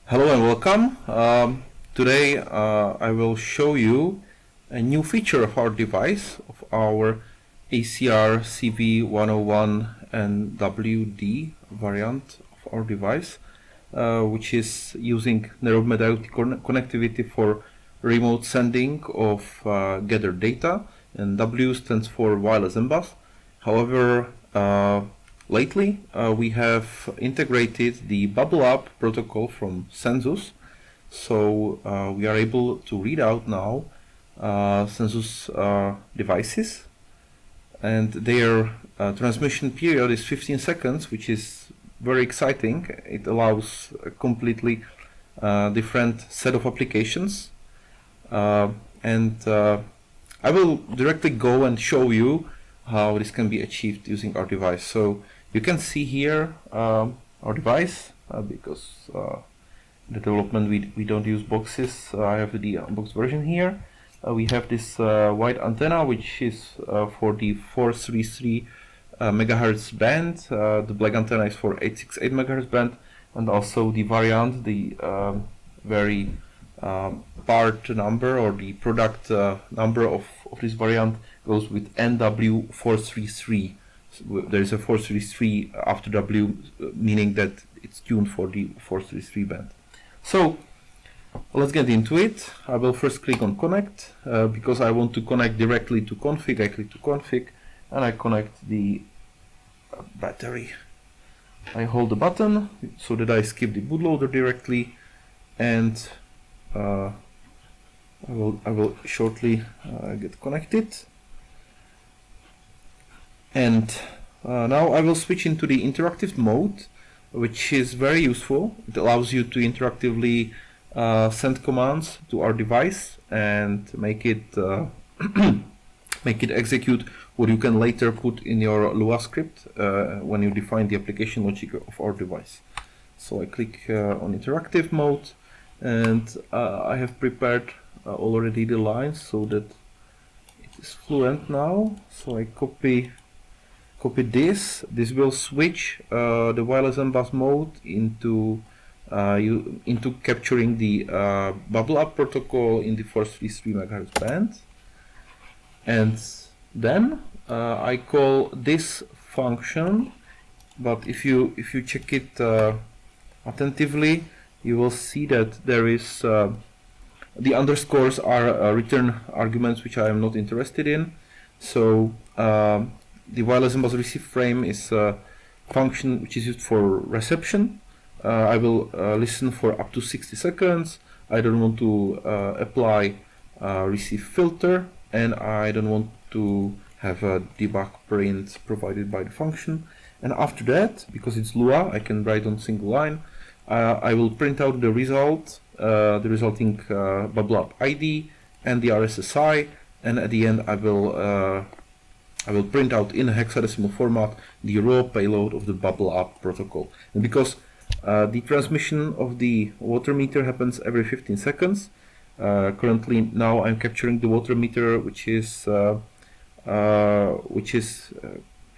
Hello and welcome. Today I will show you a new feature of our device, of our ACR-CV 101 and WD variant of our device, which is using narrow modality connectivity for remote sending of gathered data, and W stands for wireless M-Bus. However, lately, we have integrated the BubbleUp protocol from Sensus, so we are able to read out now Sensus devices, and their transmission period is 15 seconds, which is very exciting. It allows a completely different set of applications, and I will directly go and show you how this can be achieved using our device. So you can see here our device, because in the development we don't use boxes. I have the unboxed version here. We have this white antenna, which is for the 433 megahertz band. The black antenna is for 868 megahertz band, and also the variant, the very part number, or the product number of this variant goes with NW433. So there is a 433 after W, meaning that it's tuned for the 433 band. So let's get into it. I will first click on connect, because I want to connect directly to config. I click to config and I connect the battery. I hold the button so that I skip the bootloader directly, and I will shortly get connected. And now I will switch into the interactive mode, which is very useful. It allows you to interactively send commands to our device and make it make it execute what you can later put in your Lua script when you define the application logic of our device. So I click on interactive mode, and I have prepared already the lines so that it is fluent now. So I copy this. This will switch the wireless M-Bus mode into capturing the BubbleUp protocol in the 433 megahertz band, and then I call this function. But if you check it attentively, you will see that there is the underscores are return arguments, which I am not interested in. So the wireless M-Bus receive frame is a function which is used for reception. I will listen for up to 60 seconds. I don't want to apply receive filter, and I don't want to have a debug print provided by the function. And after that, because it's Lua, I can write on single line. I will print out the result, the resulting BubbleUp ID and the RSSI, and at the end I will print out in a hexadecimal format the raw payload of the BubbleUp protocol. And because the transmission of the Watermeter happens every 15 seconds, currently now I'm capturing the Watermeter, which is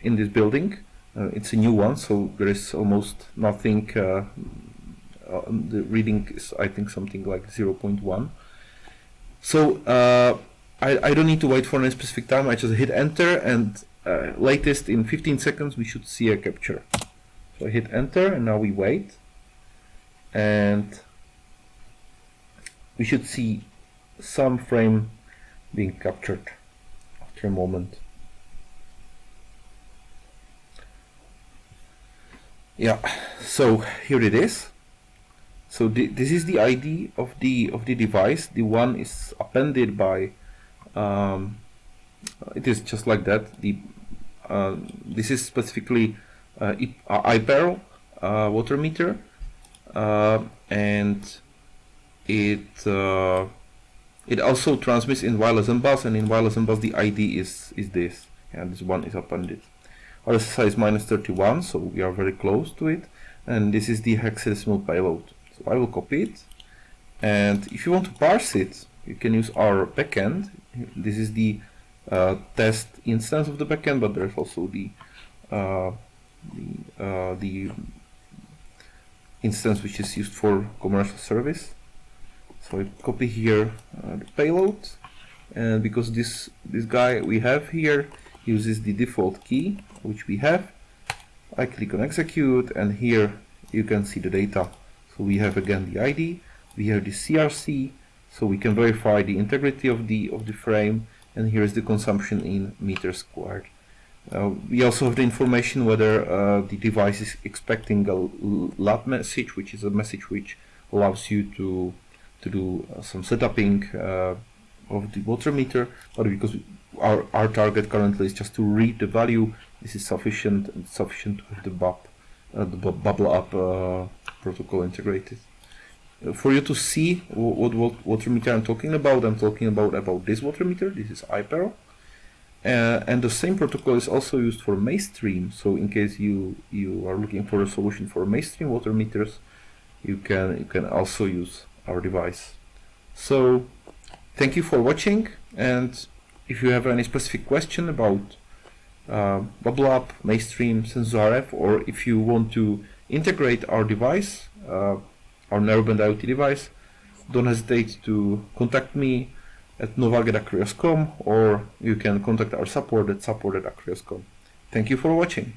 in this building. It's a new one, so there is almost nothing. The reading is, I think, something like 0.1. So I don't need to wait for any specific time. I just hit enter, and latest in 15 seconds we should see a capture. So I hit enter, and now we wait, and we should see some frame being captured after a moment. Yeah, so here it is. So this is the ID of the device. The one is appended by it is just like that. This is specifically iPerl Watermeter, and it also transmits in wireless M-Bus, and in wireless M-Bus the ID is this, and this one is appended. RSSI is -31, so we are very close to it, and this is the hexadecimal payload. So I will copy it, and if you want to parse it, you can use our backend. This is the test instance of the backend, but there's also the instance which is used for commercial service. So I copy here the payload, and because this guy we have here uses the default key which we have, I click on execute, and here you can see the data. So we have again the ID, we have the CRC, so we can verify the integrity of the frame, and here is the consumption in meters squared. We also have the information whether the device is expecting a LAT message, which is a message which allows you to do some setuping of the water meter, but because our target currently is just to read the value, this is sufficient to have the BubbleUp protocol integrated. For you to see what water meter I'm talking about this water meter. This is iPerl, and the same protocol is also used for MeiStream. So in case you are looking for a solution for MeiStream water meters, you can also use our device. So thank you for watching, and if you have any specific question about BubbleUp, MeiStream, SensusRF, or if you want to integrate our device, our narrowband IoT device, don't hesitate to contact me at novag@acrios.com, or you can contact our support at support@acrios.com. Thank you for watching.